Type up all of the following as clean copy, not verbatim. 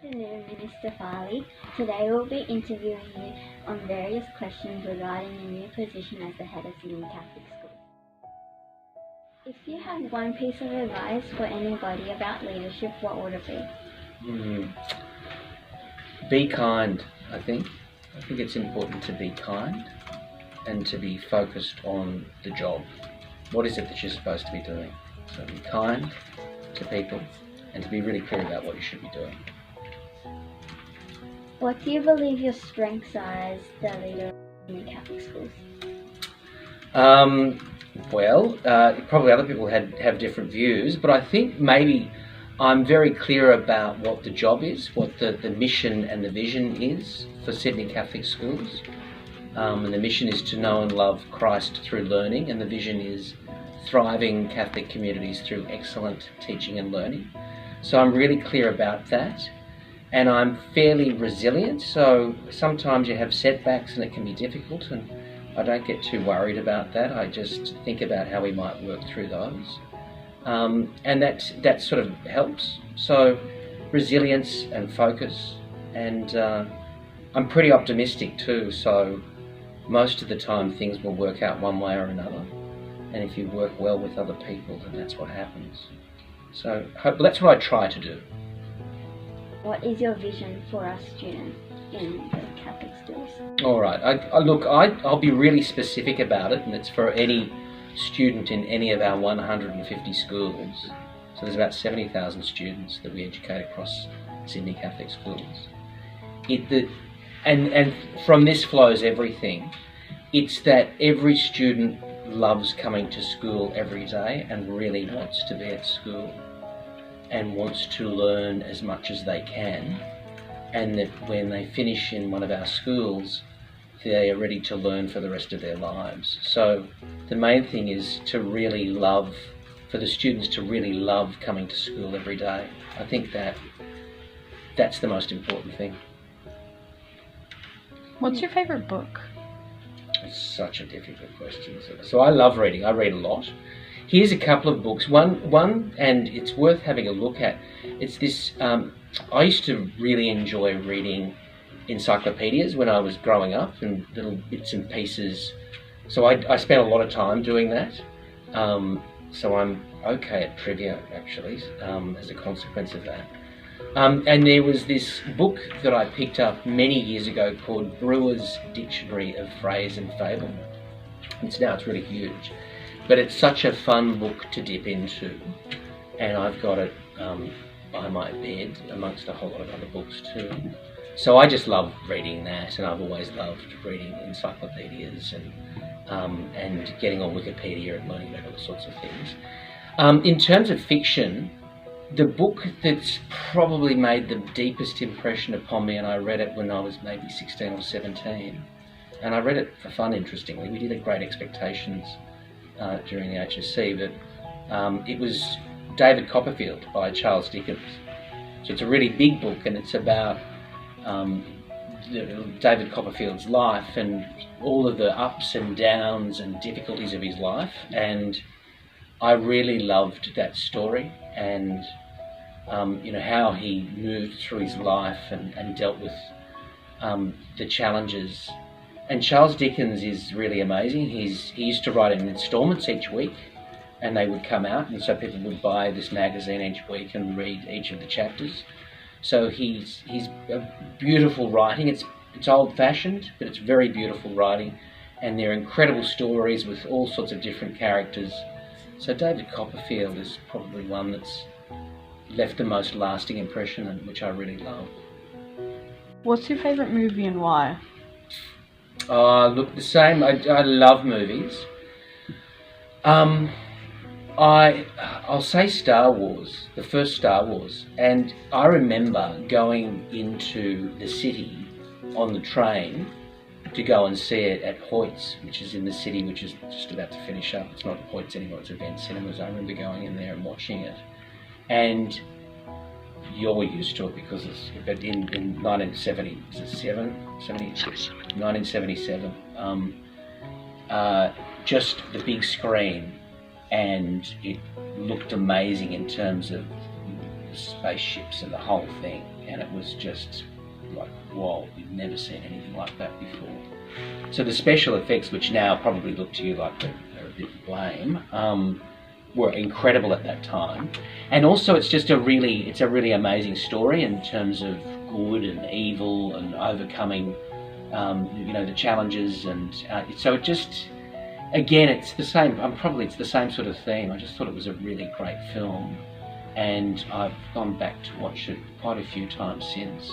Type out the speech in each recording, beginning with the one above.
Afternoon, Minister Farley. Today we'll be interviewing you on various questions regarding your new position as the head of Sydney Catholic School. If you had one piece of advice for anybody about leadership, what would it be? Be kind, I think. I think it's important to be kind and to be focused on the job. What is it that you're supposed to be doing? So be kind to people and to be really clear about what you should be doing. What do you believe your strengths are as the leader of Sydney Catholic Schools? Probably other people have different views, but I think maybe I'm very clear about what the job is, what the mission and the vision is for Sydney Catholic Schools. And the mission is to know and love Christ through learning, and the vision is thriving Catholic communities through excellent teaching and learning. So I'm really clear about that. And I'm fairly resilient, so sometimes you have setbacks and it can be difficult, and I don't get too worried about that. I just think about how we might work through those. And that sort of helps. So resilience and focus, and I'm pretty optimistic too, so most of the time things will work out one way or another. And if you work well with other people, then that's what happens. So that's what I try to do. What is your vision for our students in the Catholic schools? All right. I'll be really specific about it, and it's for any student in any of our 150 schools. So there's about 70,000 students that we educate across Sydney Catholic schools. And from this flows everything. It's that every student loves coming to school every day and really wants to be at school and wants to learn as much as they can, and that when they finish in one of our schools, they are ready to learn for the rest of their lives. So the main thing is to really love, for the students to really love coming to school every day. I think that's the most important thing. What's your favourite book? It's such a difficult question. So I love reading. I read a lot. Here's a couple of books. One, and it's worth having a look at. It's this. I used to really enjoy reading encyclopedias when I was growing up, and little bits and pieces. So I spent a lot of time doing that. So I'm okay at trivia, actually, as a consequence of that. And there was this book that I picked up many years ago called Brewer's Dictionary of Phrase and Fable. It's really huge. But it's such a fun book to dip into, and I've got it by my bed amongst a whole lot of other books too. So I just love reading that, and I've always loved reading encyclopedias and getting on Wikipedia and learning about all sorts of things. In terms of fiction, the book that's probably made the deepest impression upon me, and I read it when I was maybe 16 or 17, and I read it for fun, interestingly. We did a Great Expectations during the HSC, but it was David Copperfield by Charles Dickens. So it's a really big book, and it's about David Copperfield's life and all of the ups and downs and difficulties of his life, and I really loved that story, and how he moved through his life and dealt with the challenges. And Charles Dickens is really amazing. He used to write in installments each week, and they would come out, and so people would buy this magazine each week and read each of the chapters. So he's a beautiful writing. It's old-fashioned, but it's very beautiful writing, and they're incredible stories with all sorts of different characters. So David Copperfield is probably one that's left the most lasting impression, and which I really love. What's your favourite movie and why? Look, the same. I love movies. I'll say Star Wars, the first Star Wars, and I remember going into the city on the train to go and see it at Hoyt's, which is in the city, which is just about to finish up. It's not Hoyt's anymore, it's Event Cinemas. I remember going in there and watching it, and you're used to it because it's in 1977, just the big screen, and it looked amazing in terms of the spaceships and the whole thing, and it was just like, whoa, we've never seen anything like that before. So the special effects, which now probably look to you like they're a bit lame, were incredible at that time. And also it's a really amazing story in terms of good and evil and overcoming the challenges, and so it just, again, it's the same, it's the same sort of theme. I just thought it was a really great film, and I've gone back to watch it quite a few times since.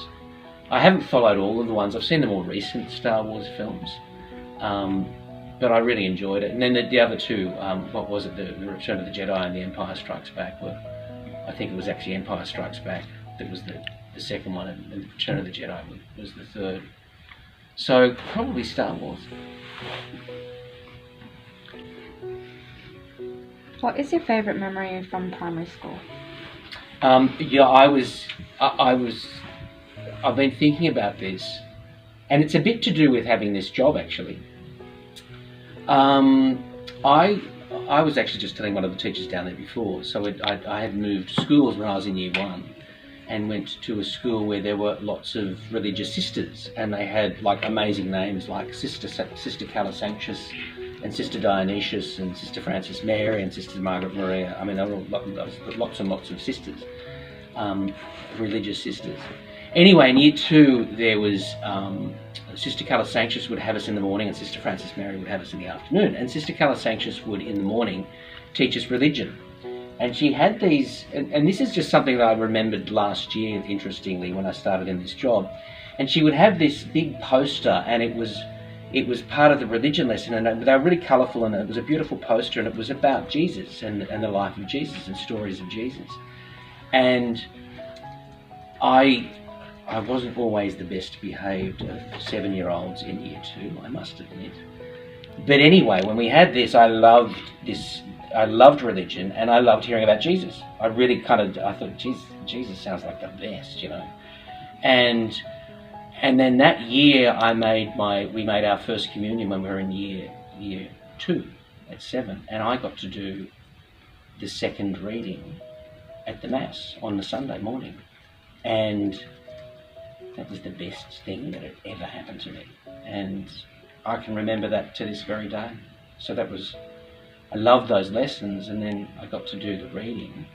I haven't followed all of the ones. I've seen the more recent Star Wars films, but I really enjoyed it. And then the other two, what was it, the Return of the Jedi and the Empire Strikes Back, were, I think it was actually Empire Strikes Back that was the second one, and Return of the Jedi was the third. So probably Star Wars. What is your favourite memory from primary school? I've been thinking about this, and it's a bit to do with having this job, actually. I was actually just telling one of the teachers down there before, so I had moved schools when I was in year one, and went to a school where there were lots of religious sisters, and they had like amazing names like Sister Calasanctius and Sister Dionysius and Sister Frances Mary and Sister Margaret Maria. I mean, there were lots and lots of sisters, religious sisters. Anyway, in year two, there was Sister Calasanctius would have us in the morning, and Sister Frances Mary would have us in the afternoon. And Sister Calasanctius would, in the morning, teach us religion. And she had these, and this is just something that I remembered last year, interestingly, when I started in this job. And she would have this big poster, and it was part of the religion lesson, and they were really colourful, and it was a beautiful poster, and it was about Jesus and the life of Jesus and stories of Jesus. And I wasn't always the best behaved of 7-year-olds in year two, I must admit. But anyway, when we had this, I loved religion, and I loved hearing about Jesus. I thought, Jesus sounds like the best, you know. And then that year we made our first communion when we were in year two at 7, and I got to do the second reading at the Mass on the Sunday morning. And that was the best thing that had ever happened to me. And I can remember that to this very day. So I loved those lessons, and then I got to do the reading.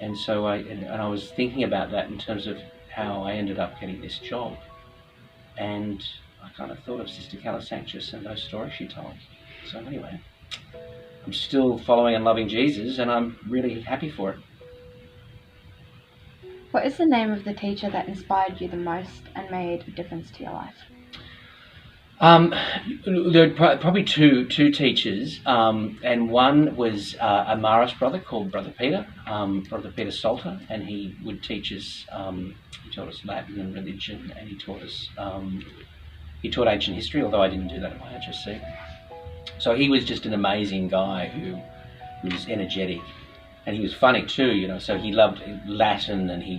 And so I was thinking about that in terms of how I ended up getting this job. And I kind of thought of Sister Calasanctius and those stories she told. So anyway, I'm still following and loving Jesus, and I'm really happy for it. What is the name of the teacher that inspired you the most and made a difference to your life? There were probably two teachers, and one was a Maris brother called Brother Peter Salter, and he would teach us. He taught us Latin and religion, and he taught ancient history, although I didn't do that at my HSC. So he was just an amazing guy who was energetic, and he was funny too, you know. So he loved Latin, and he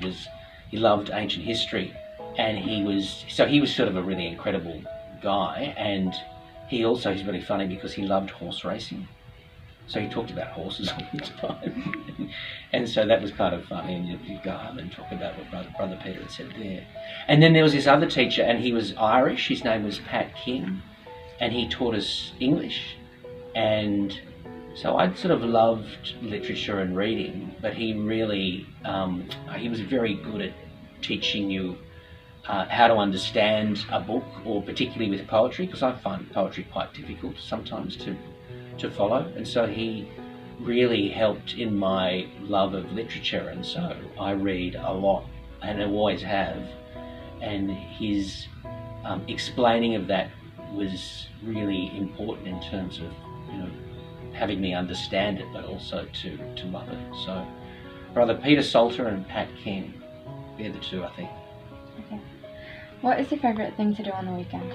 loved ancient history, and he was sort of a really incredible guy. And he's really funny because he loved horse racing, so he talked about horses all the time. And so that was kind of funny, and you'd go home and talk about what Brother Peter had said there. And then there was this other teacher, and he was Irish. His name was Pat King, and he taught us English. And so I'd sort of loved literature and reading, but he was very good at teaching you how to understand a book, or particularly with poetry, because I find poetry quite difficult sometimes to follow. And so he really helped in my love of literature, and so I read a lot, and I always have. And his explaining of that was really important in terms of, you know, having me understand it, but also to love it. So Brother Peter Salter and Pat King, they're the two, I think. Okay. What is your favourite thing to do on the weekend?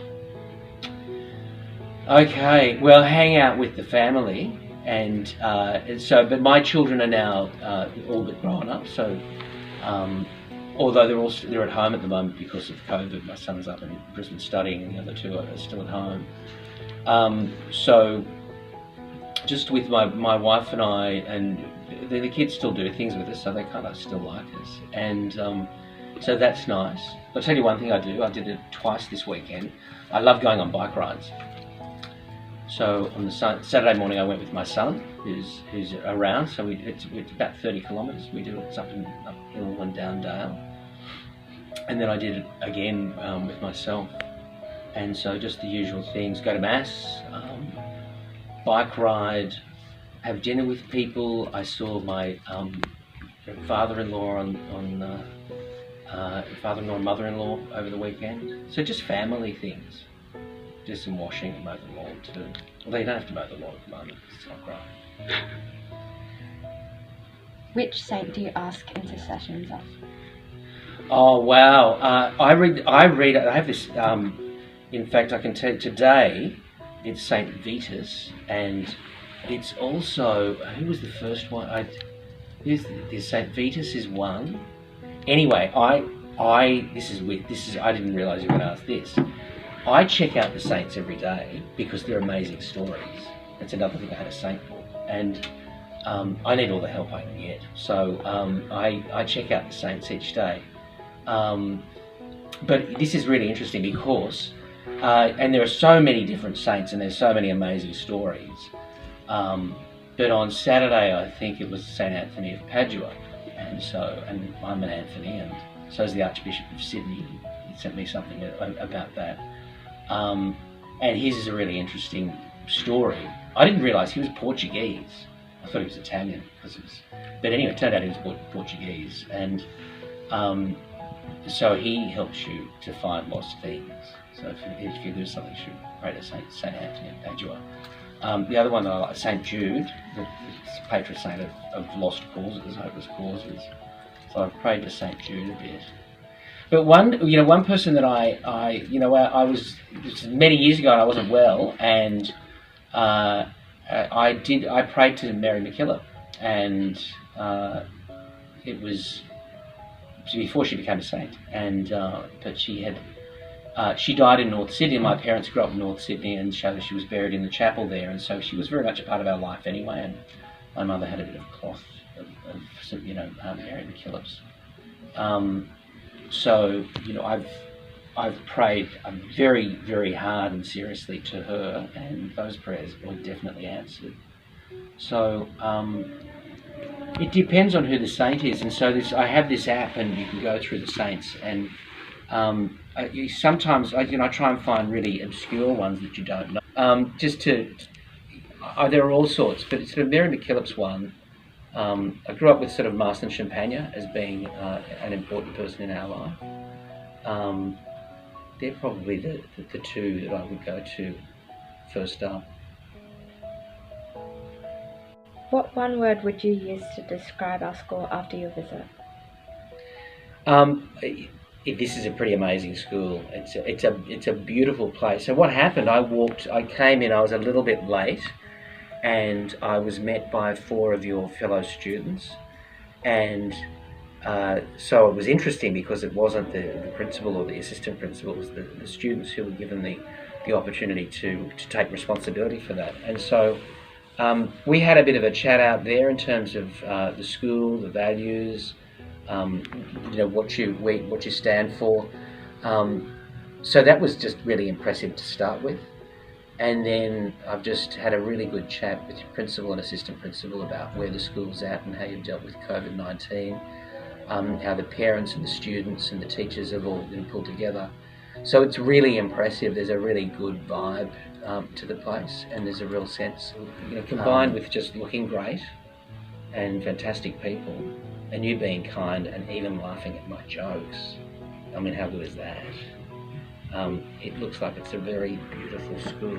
Okay, well, hang out with the family, and but my children are now all but grown up, so although they're at home at the moment because of COVID. My son's up in Brisbane studying, and the other two are still at home. So just with my wife and I, and the kids still do things with us, so they kind of still like us, and so that's nice. I'll tell you one thing I do. I did it twice this weekend. I love going on bike rides. So on the Saturday morning, I went with my son, who's around. So it's about 30 kilometres. We do it. It's uphill and down Dale, and then I did it again with myself. And so just the usual things: go to mass, bike ride, have dinner with people. I saw my father-in-law father-in-law and mother-in-law over the weekend. So just family things. Do some washing and mow the lawn too. Although you don't have to mow the lawn at the moment, it's not great. Which saint do you ask intercessions of? Oh wow! I read. I have this. In fact, I can tell you today, it's Saint Vitus, and it's also who was the first one? This Saint Vitus is one. Anyway, this is I didn't realise you were going to ask this. I check out the saints every day because they're amazing stories. That's another thing I had a saint book, and I need all the help I can get. So I check out the saints each day. But this is really interesting because, and there are so many different saints and there's so many amazing stories. But on Saturday, I think it was Saint Anthony of Padua, and I'm an Anthony, and so is the Archbishop of Sydney. He sent me something about that. And his is a really interesting story. I didn't realise he was Portuguese. I thought he was Italian but anyway, it turned out he was Portuguese, and so he helps you to find lost things. So if you lose something, you should pray to Saint Anthony of Padua. The other one that I like, Saint Jude, the patron saint of lost causes, hopeless causes. So I've prayed to Saint Jude a bit. But one person that I was many years ago and I wasn't well, and I prayed to Mary MacKillop, and it was before she became a saint, and but she died in North Sydney. My parents grew up in North Sydney, and she was buried in the chapel there, and so she was very much a part of our life anyway. And my mother had a bit of cloth of Mary MacKillop's. So I've prayed very, very hard and seriously to her, and those prayers were definitely answered. So it depends on who the saint is, and so I have this app, and you can go through the saints, and sometimes I try and find really obscure ones that you don't know. There are all sorts, but sort of Mary MacKillop's one. I grew up with sort of Marston Champagne as being an important person in our life. They're probably the two that I would go to first up. What one word would you use to describe our school after your visit? This is a pretty amazing school. It's a beautiful place. So what happened? I came in. I was a little bit late, and I was met by 4 of your fellow students, and so it was interesting because it wasn't the principal or the assistant principal, it was the students who were given the opportunity to take responsibility for that. And so we had a bit of a chat out there in terms of the school, the values, what you stand for. So that was just really impressive to start with. And then I've just had a really good chat with your principal and assistant principal about where the school's at and how you've dealt with COVID-19, how the parents and the students and the teachers have all been pulled together. So it's really impressive. There's a really good vibe to the place, and there's a real sense, combined with just looking great and fantastic people, and you being kind and even laughing at my jokes. I mean, how good is that? It looks like it's a very beautiful school,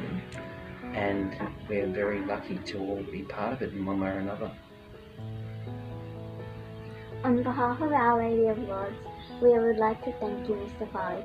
and we're very lucky to all be part of it in one way or another. On behalf of Our Lady of Lourdes, we would like to thank you, Mr. Farley.